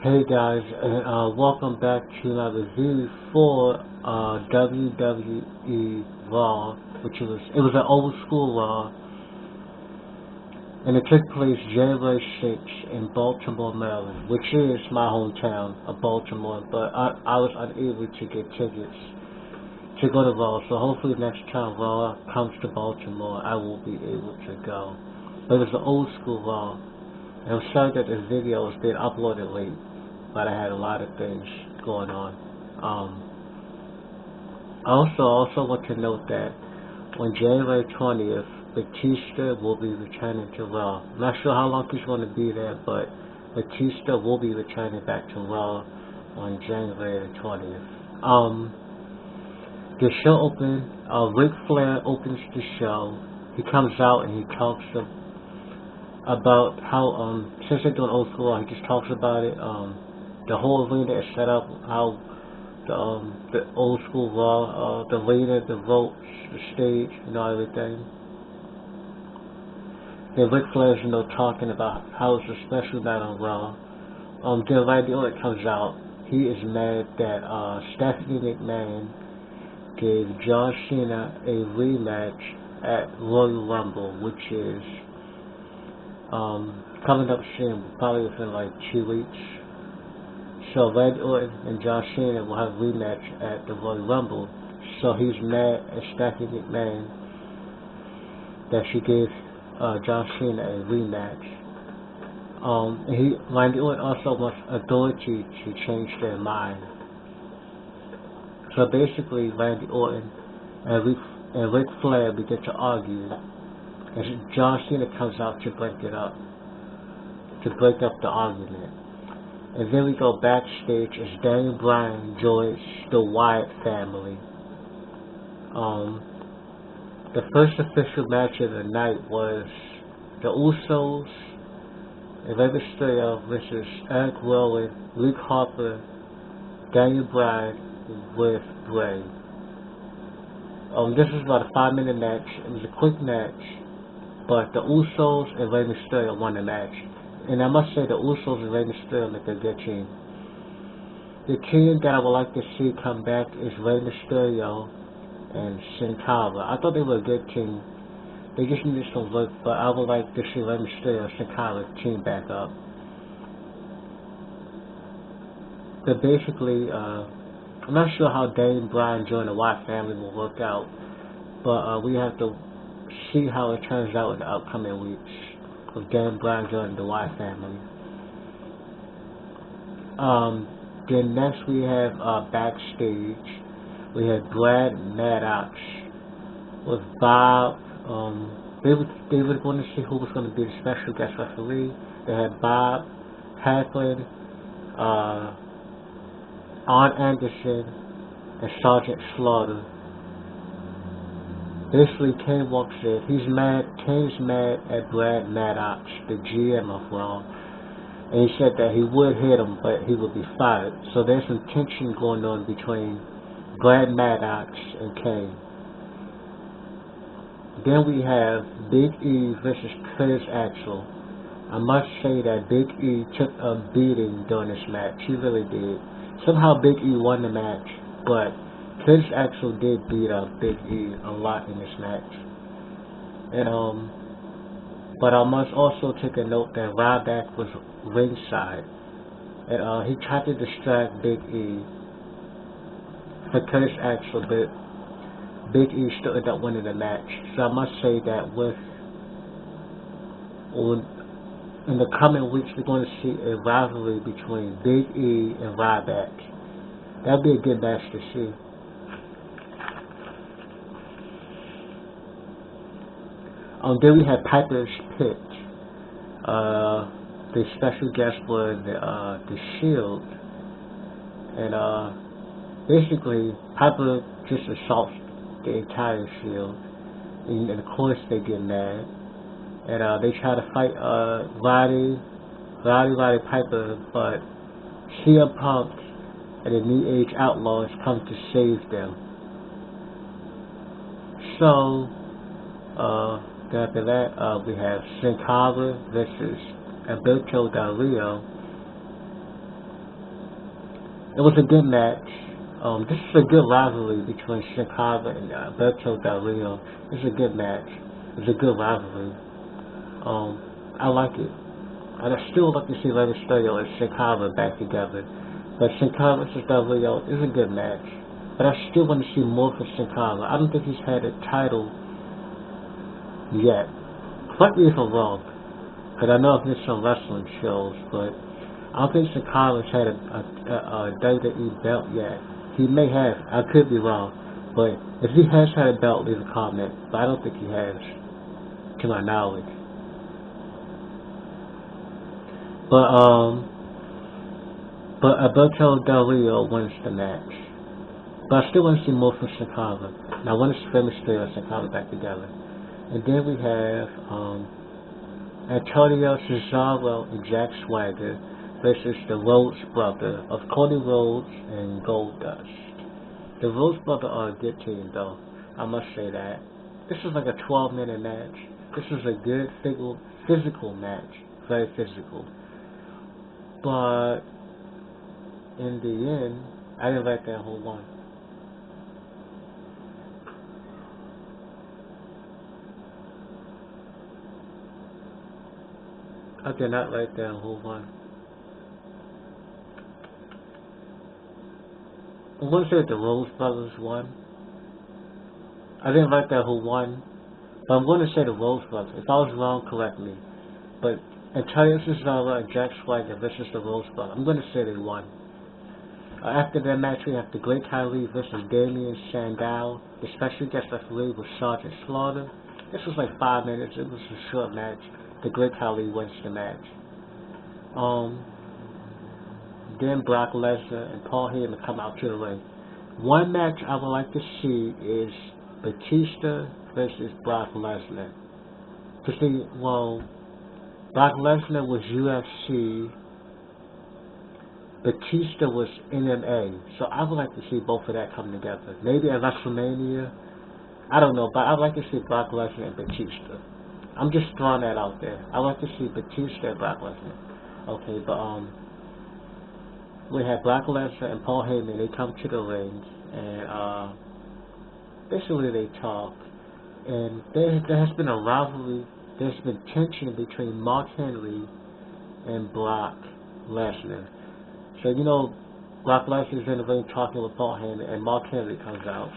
Hey guys, and welcome back to my review for WWE RAW, which was an old school RAW, and it took place January 6th in Baltimore, Maryland, which is my hometown of Baltimore. But I was unable to get tickets to go to RAW, so hopefully next time RAW comes to Baltimore, I will be able to go. But it was an old school RAW, and I'm sorry that this video was being uploaded late, but I had a lot of things going on. I also want to note that on January 20th, Batista will be returning to Raw. I'm not sure how long he's going to be there, but Batista will be returning back to Raw on January 20th. The show opened. Ric Flair opens the show. He comes out and he talks about how since they're doing old school Raw, he just talks about it. The whole arena is set up, how the old school Raw, the arena, the ropes, the stage, everything. Then Ric Flair's, talking about how it's a special night on Raw. Then Randy Orton comes out. He is mad that Stephanie McMahon gave John Cena a rematch at Royal Rumble, which is coming up soon, probably within like 2 weeks. So Randy Orton and John Cena will have a rematch at the Royal Rumble. So he's mad at Stephanie McMahon that she gave John Cena a rematch. Randy Orton also wants authority to change their mind. So basically, Randy Orton and Ric Flair begin to argue, and John Cena comes out to break up the argument. And then we go backstage as Daniel Bryan joins the Wyatt family. The first official match of the night was the Usos and Rey Mysterio versus Eric Rowan, Luke Harper, Daniel Bryan with Bray. This was about a 5-minute match. It was a quick match, but the Usos and Rey Mysterio won the match. And I must say the Usos and Rey Mysterio make a good team. The team that I would like to see come back is Rey Mysterio and Sin Cara. I thought they were a good team. They just needed some work, but I would like to see Rey Mysterio and Sin Cara team back up. But basically, I'm not sure how Daniel Bryan joining the Wyatt family will work out, but we have to see how it turns out in the upcoming weeks with Daniel Bryan joining the Wyatt family. Then next we have backstage. We had Brad Maddox with Bob. They were going to see who was going to be the special guest referee. They had Bob Backlund, Arn Anderson, and Sergeant Slaughter. Basically, Kane walks in. Kane's mad at Brad Maddox, the GM of Raw, and he said that he would hit him, but he would be fired. So there's some tension going on between Brad Maddox and Kane. Then we have Big E versus Curtis Axel. I must say that Big E took a beating during this match. He really did. Somehow Big E won the match, but Curtis Axel did beat up Big E a lot in this match. And but I must also take a note that Ryback was ringside, and he tried to distract Big E for Curtis Axel, but Big E still ended up winning the match. So I must say that in the coming weeks, we're going to see a rivalry between Big E and Ryback. That'd be a good match to see. Then we had Piper's Pit. The special guest was the Shield, and basically Piper just assaults the entire Shield, and of course they get mad, and they try to fight Roddy Piper, but CM Punk and the New Age Outlaws come to save them. So after that, we have Sin Cara versus Alberto Del Rio. It was a good match. This is a good rivalry between Sin Cara and Alberto Del Rio. It's a good match. It's a good rivalry. Um, I like it. And I still like to see Rey Mysterio and Sin Cara back together. But Sin Cara versus Del Rio is a good match. But I still want to see more from Sin Cara. I don't think he's had a title yet. Correct me if I'm wrong, because I know I've missed some wrestling shows, but I don't think Sin Cara's had a WWE belt yet. He may have. I could be wrong. But if he has had a belt, leave a comment. But I don't think he has, to my knowledge. But Alberto Del Rio wins the match. But I still want to see more from Sin Cara. And I want to see Rey Mysterio and Sin Cara back together. And then we have Antonio Cesaro and Jack Swagger versus the Rhodes brother of Cody Rhodes and Goldust. The Rhodes brother are a good team, though. I must say that. This is like a 12-minute match. This is a good physical match. Very physical. But in the end, I didn't like that whole one. I did not like that whole one. I want to say that the Rose Brothers won. I didn't like that whole one, but I'm going to say the Rose Brothers. If I was wrong, correct me. But Antonio Cesaro and Jack Swagger versus the Rose Brothers, I'm going to say they won. After that match, we have the Great Khali versus Damien Sandow. The special guest referee was Sergeant Slaughter. This was like 5 minutes. It was a short match. The Great Khali wins the match. Then Brock Lesnar and Paul Heyman come out to the ring. One match I would like to see is Batista versus Brock Lesnar. To see, well, Brock Lesnar was UFC, Batista was MMA, so I would like to see both of that come together. Maybe at WrestleMania, I don't know, but I'd like to see Brock Lesnar and Batista. I'm just throwing that out there. I'd like to see Batista and Brock Lesnar. Okay, but we have Brock Lesnar and Paul Heyman. They come to the ring, and basically they talk. And there has been a rivalry. There's been tension between Mark Henry and Brock Lesnar. So, you know, Brock Lesnar's in the ring talking with Paul Heyman, and Mark Henry comes out.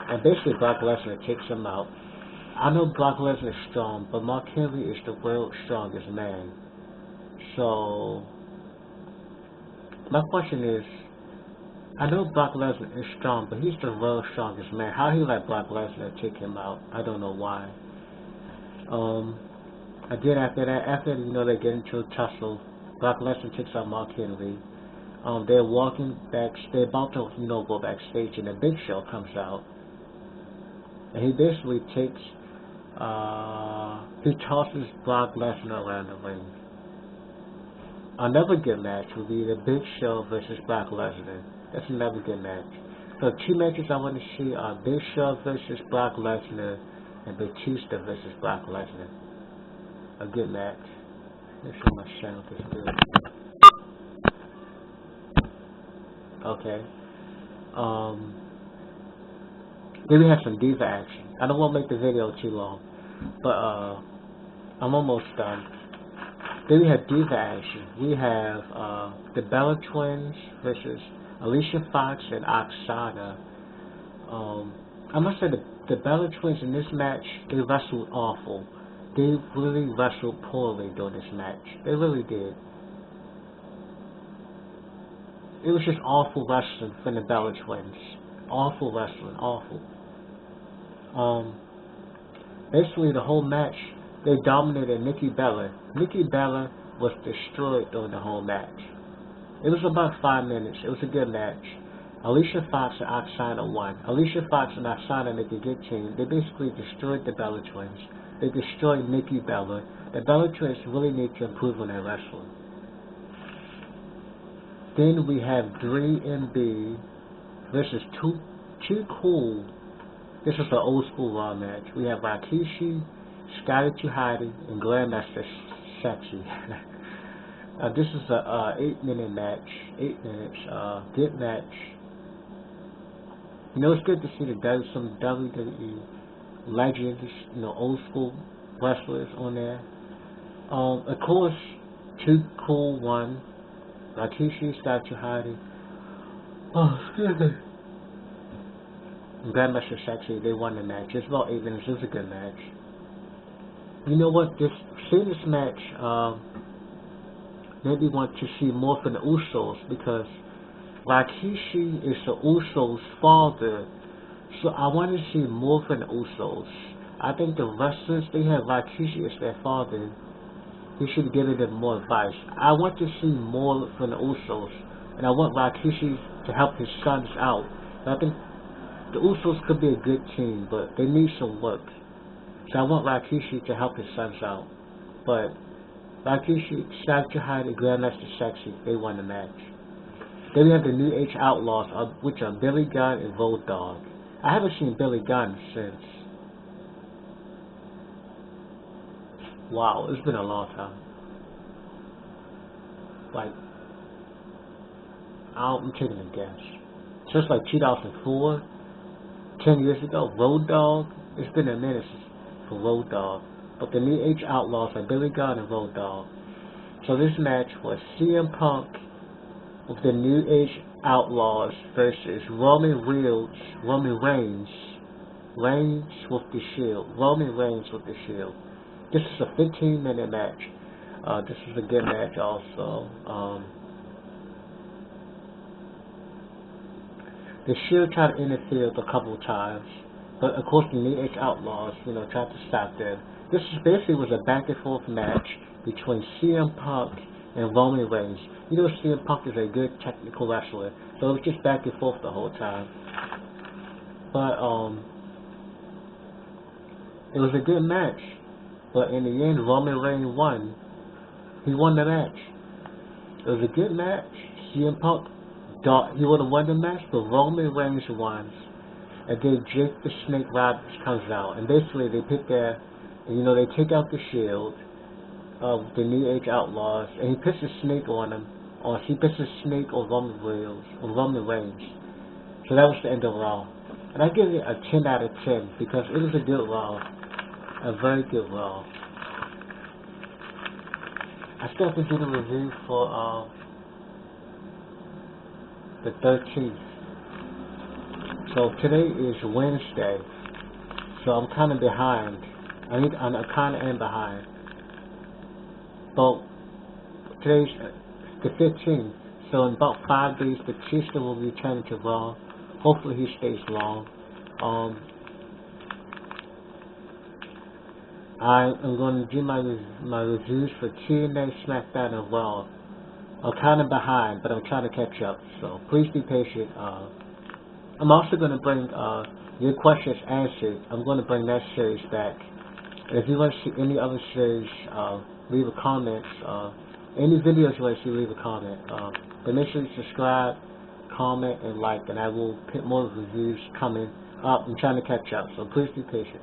And basically Brock Lesnar takes him out. I know Brock Lesnar is strong, but Mark Henry is the world's strongest man. So, my question is, I know Brock Lesnar is strong, but he's the world's strongest man. How he let Brock Lesnar take him out? I don't know why. Again, after that, you know, they get into a tussle. Brock Lesnar takes out Mark Henry. They're walking back. They're about to, you know, go backstage, and the Big Show comes out, and he basically takes, he tosses Brock Lesnar around the ring. Another good match would be the Big Show versus Brock Lesnar. That's another good match. So 2 matches I want to see are Big Show versus Brock Lesnar and Batista versus Brock Lesnar. A good match. Make sure my sound is good. Okay. Then we have some diva action. I don't want to make the video too long, but I'm almost done. Then we have diva action. We have the Bella Twins versus Alicia Fox and Oksana. I must say the Bella Twins in this match, they wrestled awful. They really wrestled poorly during this match. They really did. It was just awful wrestling from the Bella Twins. Awful wrestling, awful. Basically the whole match, they dominated Nikki Bella. Nikki Bella was destroyed during the whole match. It was about 5 minutes. It was a good match. Alicia Fox and Oksana won. Alicia Fox and Oksana make a good team. They basically destroyed the Bella Twins. They destroyed Nikki Bella. The Bella Twins really need to improve on their wrestling. Then we have 3MB versus Too Cool. This is an old school Raw match. We have Rikishi, Scotty 2 Hotty, and Grandmaster Sexy. This is a 8-minute match. 8 minutes. Good match. You know, it's good to see some WWE legends, old school wrestlers on there. Of course, Too Cool won. Rikishi, Statue Hiding. Oh, excuse me. Grandmaster Sexy, they won the match. It's about 8 minutes. It was a good match. You know what? Seeing this match made me want to see more from the Usos, because Rikishi is the Usos' father. So I want to see more from the Usos. I think the wrestlers, they have Rikishi as their father. He should give them more advice. I want to see more from the Usos, and I want Rikishi to help his sons out. And I think the Usos could be a good team, but they need some work. So I want Rikishi to help his sons out. But Rikishi, Sakurai, and Grandmaster Sexy, they won the match. Then we have the New Age Outlaws, which are Billy Gunn and Road Dogg. I haven't seen Billy Gunn since... Wow, it's been a long time. Like, I'm taking a guess. Just like 2004, 10 years ago, Road Dogg. It's been a minute for Road Dogg. But the New Age Outlaws are Billy Gunn and Road Dogg. So this match was CM Punk with the New Age Outlaws versus Roman Reigns with the Shield. Roman Reigns with the Shield. This is a 15-minute match. This is a good match also. The Shield tried to interfere a couple times, but of course the New Age Outlaws, tried to stop them. This basically was a back and forth match between CM Punk and Roman Reigns. You know, CM Punk is a good technical wrestler, so it was just back and forth the whole time. But it was a good match. But in the end, Roman Reigns won. He won the match. It was a good match. CM Punk thought he would have won the match, but Roman Reigns won. And then Jake the Snake Roberts comes out, and basically they pick they take out the Shield of the New Age Outlaws, and he puts a snake on him. He puts a snake on Roman Reigns. So that was the end of Raw. And I give it a 10 out of 10 because it was a good Raw. A very good Raw. I still have to do the review for the 13th. So today is Wednesday. So I'm kind of behind. I'm kind of am behind. But today's the 15th. So in about 5 days, Batista will return to Raw. Hopefully he stays long. I am going to do my reviews for TNA, SmackDown, and Raw. I'm kind of behind, but I'm trying to catch up. So please be patient. I'm also going to bring your questions answered. I'm going to bring that series back. And if you want to see any other series, leave a comment. Any videos you want to see, leave a comment. But make sure you subscribe, comment, and like, and I will put more reviews coming up. I'm trying to catch up, so please be patient.